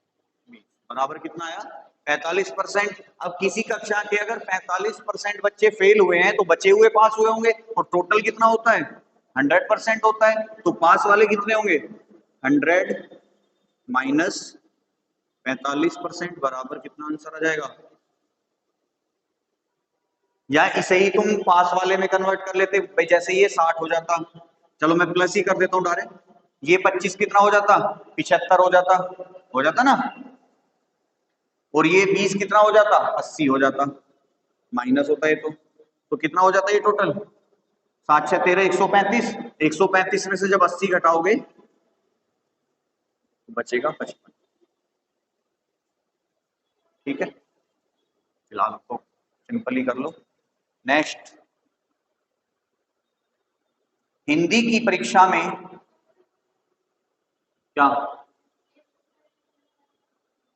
20 बराबर कितना आया? 45%। अब किसी कक्षा के अगर 45% बच्चे फेल हुए हैं तो बचे हुए पास हुए होंगे, और टोटल कितना होता है? 100% होता है। तो पास वाले कितने होंगे? 100 माइनस 45% बराबर कितना आंसर आ जाएगा? या इसे ही तुम पास वाले में कन्वर्ट कर लेते भाई, जैसे ये 60 हो जाता, चलो मैं प्लस ही कर देता हूँ डायरेक्ट। ये 25 कितना हो जाता? 75 हो जाता ना। और ये 20 कितना हो जाता? 80 हो जाता। माइनस होता है तो कितना हो जाता है ये टोटल? 7 6 13 135, 135 में से जब 80 घटाओगे तो बचेगा 55। ठीक है, फिलहाल तो सिंपल ही कर लो। नेक्स्ट, हिंदी की परीक्षा में क्या,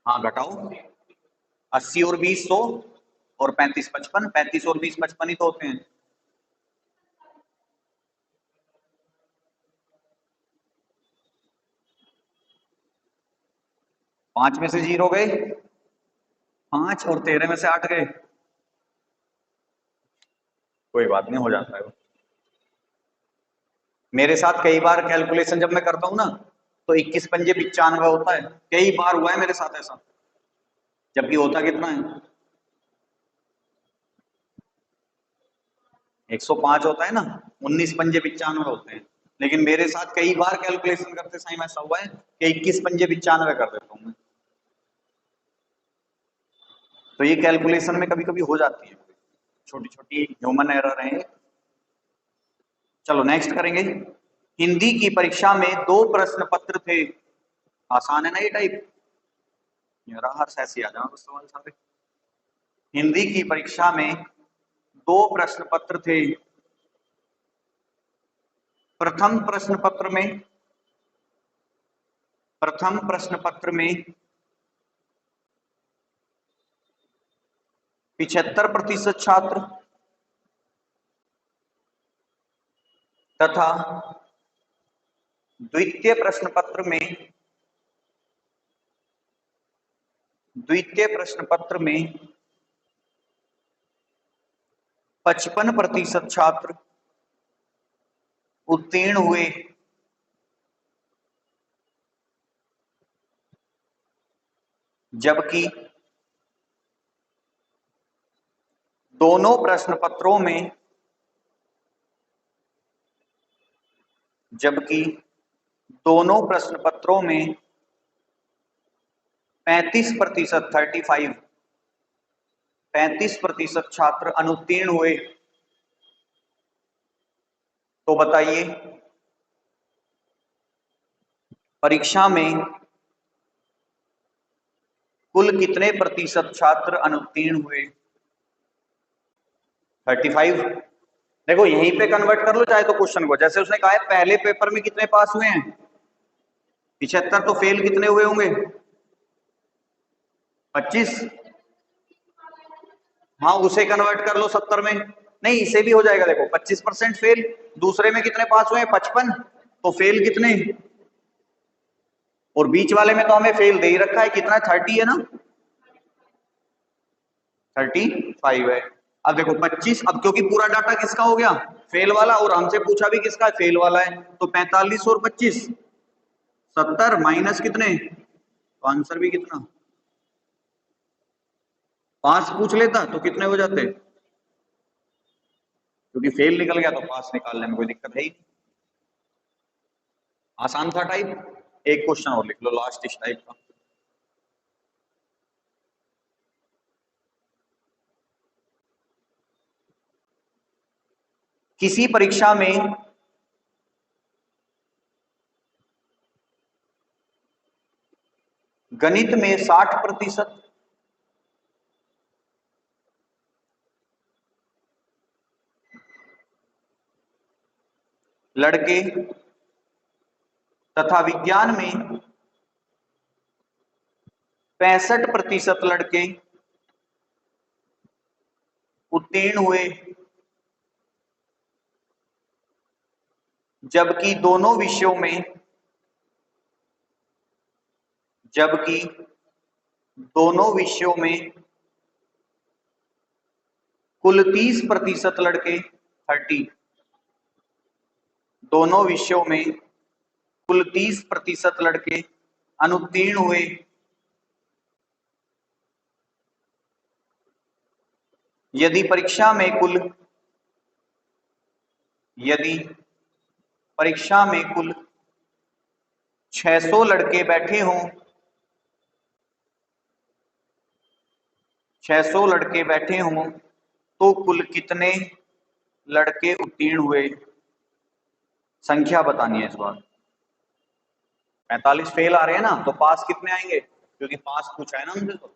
हाँ घटाओ, 80 और 20 100 और 35 55, 35 और 20 55 ही तो होते हैं। 5 में से 0 गए, 5 और 13 में से 8 गए, कोई बात नहीं, हो जाता है वो। मेरे साथ कई बार कैलकुलेशन जब मैं करता हूं ना तो 21 पंजे 95 होता है, कई बार हुआ है मेरे साथ ऐसा, जबकि होता कितना है, 105 होता है ना, 19 पंजे 95 होते हैं। लेकिन मेरे साथ कई बार कैलकुलेशन करते समय ऐसा हुआ है कि 21 पंजे 95 कर देता हूं मैं। तो ये कैलकुलेशन में कभी कभी हो जाती है, छोटी छोटी ह्यूमन एरर है। चलो नेक्स्ट करेंगे। हिंदी की परीक्षा में 2 प्रश्न पत्र थे, आसान है ना ये टाइप, मेरा हर ऐसे आ जाओ सवाल सारे। हिंदी की परीक्षा में 2 प्रश्न पत्र थे। प्रथम प्रश्न पत्र में, प्रथम प्रश्न पत्र में 75% छात्र तथा द्वितीय प्रश्न पत्र में, द्वितीय प्रश्न पत्र में 55% छात्र उत्तीर्ण हुए। जबकि दोनों प्रश्न पत्रों में, जबकि दोनों प्रश्न पत्रों में 35% 35, 35% छात्र अनुत्तीर्ण हुए। तो बताइए परीक्षा में कुल कितने प्रतिशत छात्र अनुत्तीर्ण हुए? 35। देखो यहीं पे कन्वर्ट कर लो चाहे तो क्वेश्चन को, जैसे उसने कहा है पहले पेपर में कितने पास हुए हैं 75, तो फेल कितने हुए होंगे 25। हाँ उसे कन्वर्ट कर लो 70 में, नहीं इसे भी हो जाएगा। देखो 25% फेल, दूसरे में कितने पास हुए 55, तो फेल कितने, और बीच वाले में तो हमें फेल दे ही रखा है कितना, 30 है ना, 35 है। अब देखो 25, अब क्योंकि पूरा डाटा किसका हो गया फेल वाला, और हमसे पूछा भी किसका फेल वाला है, तो 45 और 25 70 माइनस कितने, तो आंसर भी कितना, 5 पूछ लेता तो कितने हो जाते, क्योंकि फेल निकल गया तो पास निकालने में कोई दिक्कत है ही नहीं। आसान था टाइप। एक क्वेश्चन और लिख लो लास्ट इस टाइप का। किसी परीक्षा में गणित में 60% लड़के तथा विज्ञान में 65% लड़के उत्तीर्ण हुए। जबकि दोनों विषयों में, जबकि दोनों विषयों में कुल 30% लड़के 30, दोनों विषयों में कुल 30% लड़के अनुत्तीर्ण हुए। यदि परीक्षा में कुल, यदि परीक्षा में कुल 600 लड़के बैठे हों, 600 लड़के बैठे हों तो कुल कितने लड़के उत्तीर्ण हुए, संख्या बतानी है इस बार। 45 फेल आ रहे हैं ना, तो पास कितने आएंगे, क्योंकि पास पूछा है ना हमसे, तो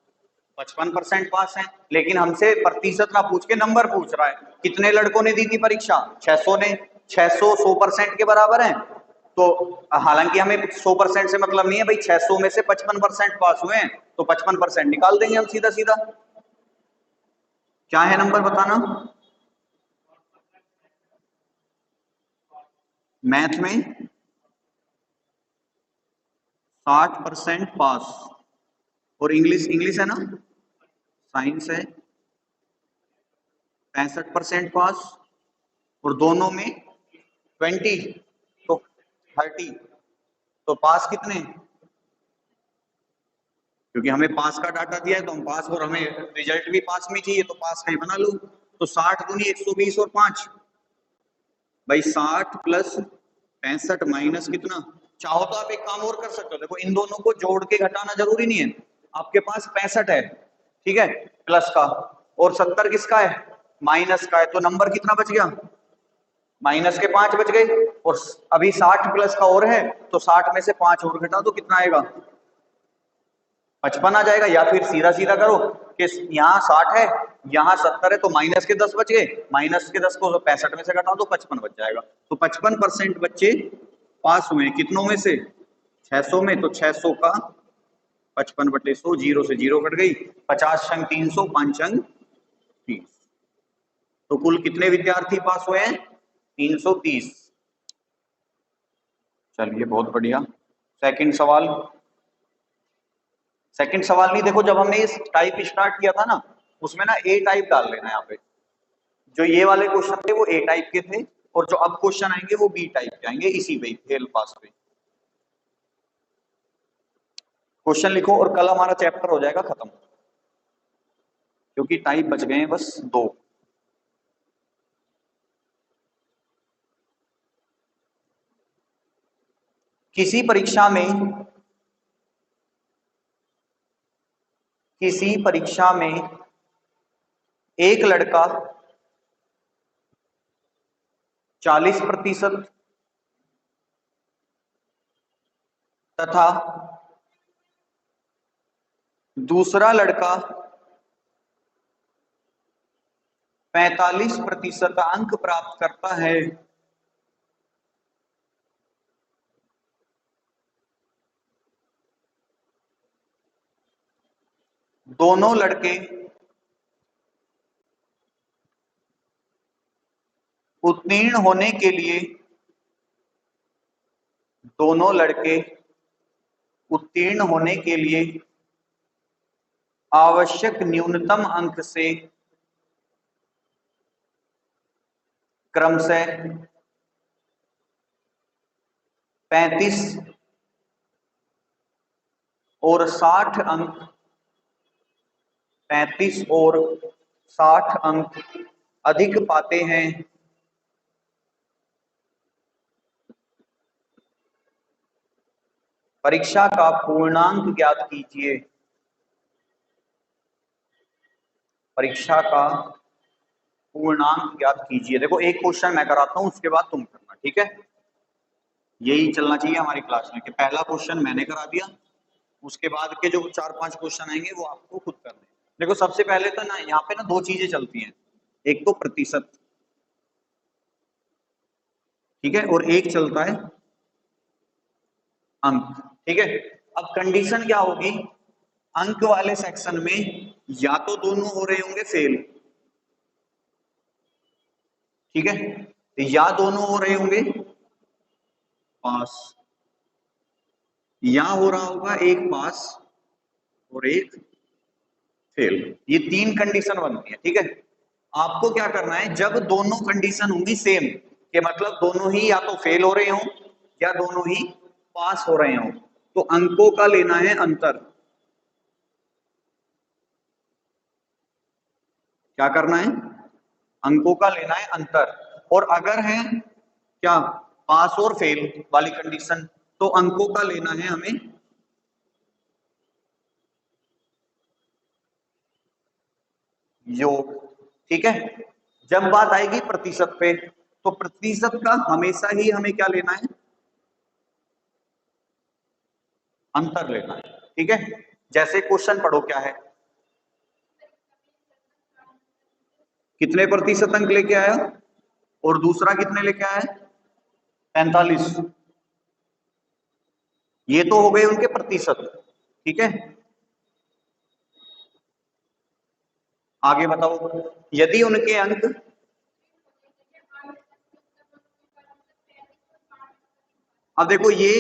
55% पास है। लेकिन हमसे प्रतिशत ना पूछ के नंबर पूछ रहा है। कितने लड़कों ने दी थी परीक्षा, 600 ने। 600 100% के बराबर है। तो हालांकि हमें 100% से मतलब नहीं है भाई, 600 में से 55% पास हुए हैं, तो 55% निकाल देंगे हम सीधा सीधा। क्या है नंबर बताना। मैथ में 60% पास, और इंग्लिश, इंग्लिश है ना, साइंस है 65% पास, और दोनों में 20, तो 30। तो पास कितने, क्योंकि हमें पास का डाटा दिया है तो हम पास, और हमें रिजल्ट भी पास में चाहिए, तो पास का ही बना लो। तो 60 दूनी 120 और 5, भाई 60 प्लस 65 माइनस कितना। चाहो तो आप एक काम और कर सकते हो, देखो इन दोनों को जोड़ के घटाना जरूरी नहीं है। आपके पास 65 है, ठीक है, प्लस का, और 70 किसका है, माइनस का है, तो नंबर कितना बच गया, माइनस के 5 बच गए। और अभी 60 प्लस का और है, तो 60 में से 5 और घटा दो, कितना आएगा, 55 आ जाएगा। या फिर सीधा सीधा करो कि यहाँ 60 है, यहाँ 70 है, तो माइनस के 10 बच गए, माइनस के 10 को 65 में से घटा दो, 55 बच जाएगा। तो 55% बच्चे पास हुए, कितनों में से, 600 में। तो 600 का 55/100, जीरो से जीरो कट गई, 50 अंक 300, 5 अंक 30। तो कुल कितने विद्यार्थी पास हुए हैं, 330। चलिए बहुत बढ़िया। सेकंड सवाल, सेकंड सवाल नहीं, देखो जब हमने इस टाइप स्टार्ट किया था ना, उसमें ना ए टाइप डाल लेना यहाँ पे। जो ये वाले क्वेश्चन थे वो ए टाइप के थे, और जो अब क्वेश्चन आएंगे वो बी टाइप के आएंगे, इसी पे फेल पास पे। क्वेश्चन लिखो और कल हमारा चैप्टर हो जाएगा खत्म, क्योंकि टाइप बच गए हैं बस 2। किसी परीक्षा में, किसी परीक्षा में एक लड़का 40% तथा दूसरा लड़का 45% अंक प्राप्त करता है, दोनों लड़के उत्तीर्ण होने के लिए, दोनों लड़के उत्तीर्ण होने के लिए आवश्यक न्यूनतम अंक से क्रमशः 35 और 60 अंक, 35 और 60 अंक अधिक पाते हैं, परीक्षा का पूर्णांक ज्ञात कीजिए। परीक्षा का पूर्णांक ज्ञात कीजिए। देखो एक क्वेश्चन मैं कराता हूं, उसके बाद तुम करना, ठीक है। यही चलना चाहिए हमारी क्लास में कि पहला क्वेश्चन मैंने करा दिया, उसके बाद के जो 4-5 क्वेश्चन आएंगे वो आपको खुद करने हैं। देखो सबसे पहले तो ना यहाँ पे ना 2 चीजें चलती हैं, एक तो प्रतिशत, ठीक है, और एक चलता है अंक, ठीक है। अब कंडीशन क्या होगी, अंक वाले सेक्शन में या तो दोनों हो रहे होंगे फेल, ठीक है, या दोनों हो रहे होंगे पास, या हो रहा होगा एक पास और एक फेल। ये 3 कंडीशन बनती है, ठीक है। आपको क्या करना है, जब दोनों कंडीशन होंगी सेम, के मतलब दोनों ही या तो फेल हो रहे हो या दोनों ही पास हो रहे हो, तो अंकों का लेना है अंतर। क्या करना है, अंकों का लेना है अंतर। और अगर है क्या, पास और फेल वाली कंडीशन, तो अंकों का लेना है हमें योग, ठीक है। जब बात आएगी प्रतिशत पे, तो प्रतिशत का हमेशा ही हमें क्या लेना है, अंतर लेना है। ठीक है, जैसे क्वेश्चन पढ़ो क्या है, कितने प्रतिशत अंक लेके आया, और दूसरा कितने लेके आया है, 45। ये तो हो गए उनके प्रतिशत। ठीक है, आगे बताओ, यदि उनके अंक, अब देखो ये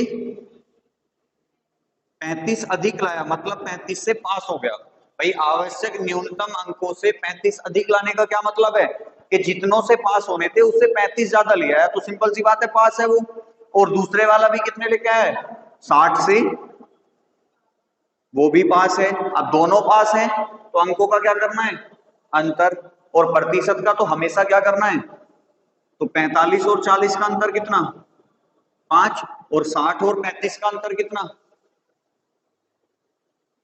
35 अधिक लाया, मतलब 35 से पास हो गया। भाई आवश्यक न्यूनतम अंकों से 35 अधिक लाने का क्या मतलब है, कि जितनों से पास होने थे उससे 35 ज्यादा लिया है, तो सिंपल सी बात है पास है वो। और दूसरे वाला भी कितने लेके आया है, 60 से, वो भी पास है। अब दोनों पास हैं तो अंकों का क्या करना है, अंतर। और प्रतिशत का तो हमेशा क्या करना है, तो 45 और 40 का अंतर कितना, 5, और 60 और 35 का अंतर कितना,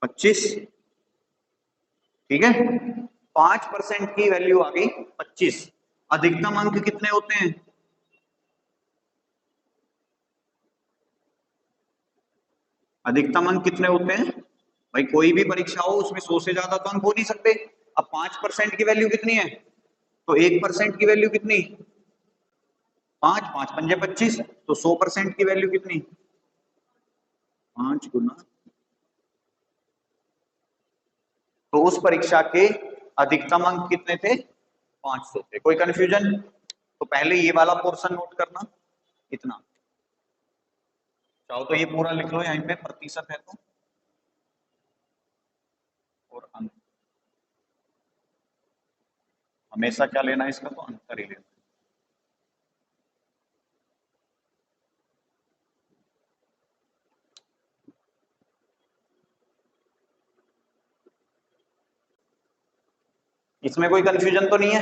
25। ठीक है, 5% की वैल्यू आ गई 25। अधिकतम अंक कितने होते हैं, अधिकतम अंक कितने होते हैं, भाई कोई भी परीक्षा हो उसमें 100 से ज्यादा तो अंक हो नहीं सकते। अब 5% की वैल्यू कितनी है, तो 1% की वैल्यू कितनी, 5, 5 पंजे 25, तो 100% की वैल्यू कितनी, 5 गुना। तो उस परीक्षा के अधिकतम अंक कितने थे, 500 थे। कोई कंफ्यूजन, तो पहले ये वाला पोर्शन नोट करना, इतना। चाहो तो ये पूरा लिख लो, यहीं पे प्रतिशत है तो, और अंक, हमेशा क्या लेना है इसका, तो अंतर ही लेना। इसमें कोई कंफ्यूजन तो नहीं है।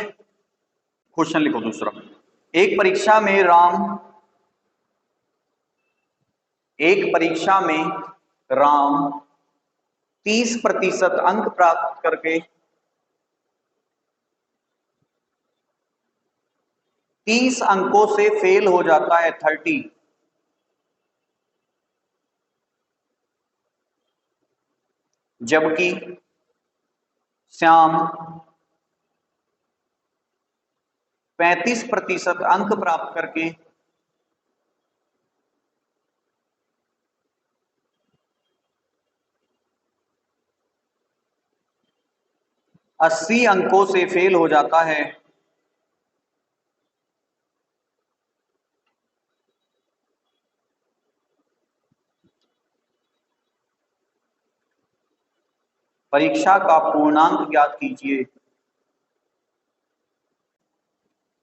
क्वेश्चन लिखो दूसरा, एक परीक्षा में राम, एक परीक्षा में राम 30% अंक प्राप्त करके 30 अंकों से फेल हो जाता है, 30। जबकि श्याम 35% अंक प्राप्त करके 80 अंकों से फेल हो जाता है। परीक्षा का पूर्णांक ज्ञात कीजिए।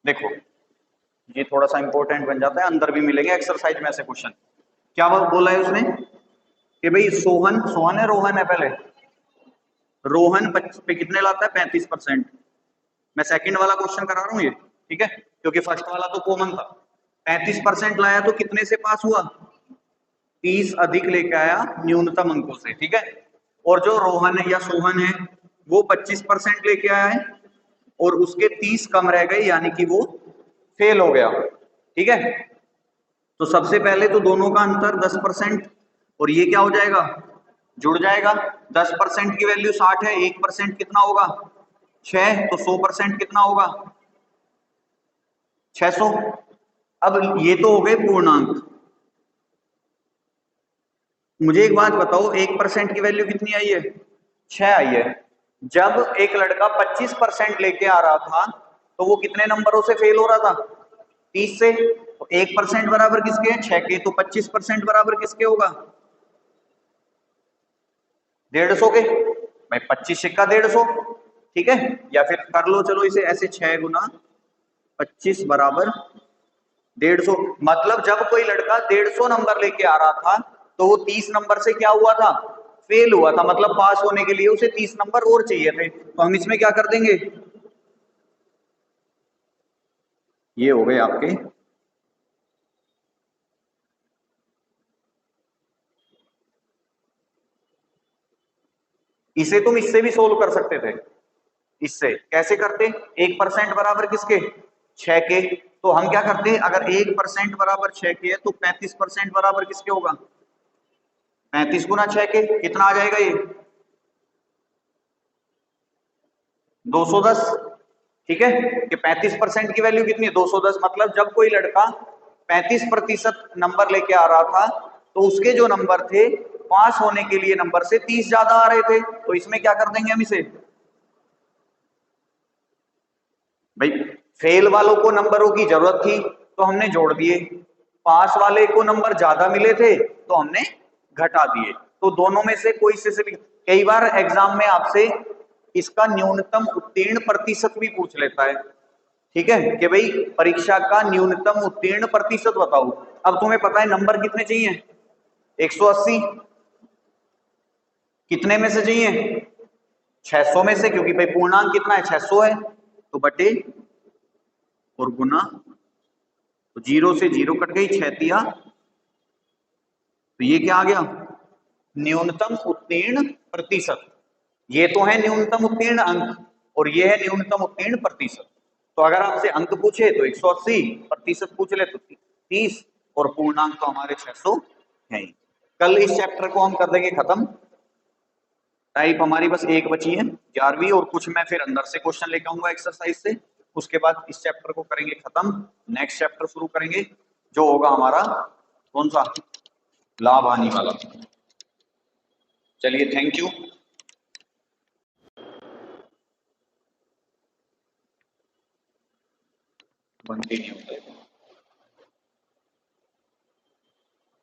देखो ये थोड़ा सा इंपॉर्टेंट बन जाता है, अंदर भी मिलेंगे एक्सरसाइज में ऐसे क्वेश्चन। क्या बोला है उसने, कि भाई सोहन, सोहन है रोहन है पहले, रोहन पे कितने लाता है, 35%। मैं सेकंड वाला क्वेश्चन करा रहा हूँ ये, ठीक है, क्योंकि फर्स्ट वाला तो कॉमन था। 35% लाया तो कितने से पास हुआ, 30 अधिक लेके आया न्यूनतम अंकों से। ठीक है, और जो रोहन है या सोहन है, वो 25% लेके आया है, और उसके 30 कम रह गए, यानी कि वो फेल हो गया। ठीक है, तो सबसे पहले तो दोनों का अंतर 10%, और ये क्या हो जाएगा, जुड़ जाएगा। 10% की वैल्यू 60 है, 1% कितना होगा, 6, तो 100% कितना होगा, 600। अब ये तो हो गए पूर्णांक। मुझे एक बात बताओ, 1% की वैल्यू कितनी आई है, 6 आई है। जब एक लड़का 25% लेके आ रहा था, तो वो कितने नंबरों से फेल हो रहा था, 30 से। तो 1% बराबर किसके हैं, 6 के, तो 25% बराबर किसके होगा, 150 के। भाई 25 सिक्का 150। ठीक है, या फिर कर लो चलो इसे ऐसे, 6 गुना 25 बराबर 150। मतलब जब कोई लड़का 150 नंबर लेके आ रहा था, तो वो 30 नंबर से क्या हुआ था, फेल हुआ था। मतलब पास होने के लिए उसे 30 नंबर और चाहिए थे। तो हम इसमें क्या कर देंगे, ये हो गए आपके, इसे तुम इससे भी सोल्व कर सकते थे। इससे कैसे करते, 1% बराबर किसके, 6 के। तो हम क्या करते, अगर 1% बराबर 6 के है तो 35% बराबर किसके होगा, 35 गुना 6 के, कितना आ जाएगा ये 210। ठीक है कि 35% की वैल्यू कितनी है 210, मतलब जब कोई लड़का 35% नंबर लेके आ रहा था तो उसके जो नंबर थे पास होने के लिए नंबर से 30 ज्यादा आ रहे थे, तो इसमें क्या कर देंगे हम इसे, भाई फेल वालों को नंबरों की जरूरत थी तो हमने जोड़ दिए, पास वाले को नंबर ज्यादा मिले थे तो हमने घटा दिए। तो दोनों में से कोई से भी, कई बार एग्जाम में आपसे इसका न्यूनतम उत्तीर्ण प्रतिशत भी पूछ लेता है। ठीक है कि भाई परीक्षा का न्यूनतम उत्तीर्ण प्रतिशत बताओ। अब तुम्हें पता है नंबर कितने चाहिए, 180, कितने में से चाहिए, 600 में से, क्योंकि भाई पूर्णांक कितना है 600 है, तो बटे और गुना, तो 0 से 0 कट गई, 6 तिया, तो ये क्या आ गया, न्यूनतम उत्तीर्ण प्रतिशत। ये तो है न्यूनतम उत्तीर्ण अंक और ये है न्यूनतम उत्तीर्ण प्रतिशत। तो अगर आपसे अंक पूछे तो 180, प्रतिशत पूछ ले तो 30, और पूर्णांक तो हमारे 600 है ही। कल इस चैप्टर को हम कर देंगे खत्म, टाइप हमारी बस एक बची है 11वीं, और कुछ मैं फिर अंदर से क्वेश्चन लेके आऊंगा एक्सरसाइज से। उसके बाद इस चैप्टर को करेंगे खत्म, नेक्स्ट चैप्टर शुरू करेंगे जो होगा हमारा कौन सा, लाभ हानि वाला। चलिए थैंक यू। बनते नहीं होता है,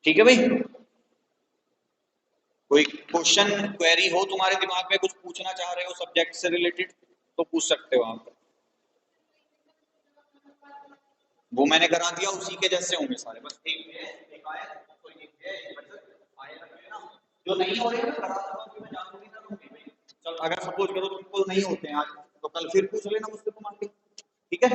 ठीक है भाई। कोई क्वेश्चन क्वेरी हो तुम्हारे दिमाग में, कुछ पूछना चाह रहे हो सब्जेक्ट से रिलेटेड तो पूछ सकते हो आप। वो मैंने करा दिया, उसी के जैसे होंगे सारे, बस एक है एक आया, कोई एक है एक बचत आया करके ना, जो नहीं हो रहे हैं ना करा दूंगा, कि मैं जानूंगी ना दूंगी भाई। चल अगर सपोज करो तुमको नहीं होते हैं आज तो कल फिर पूछ लेना मुझसे तुम आके, ठीक है।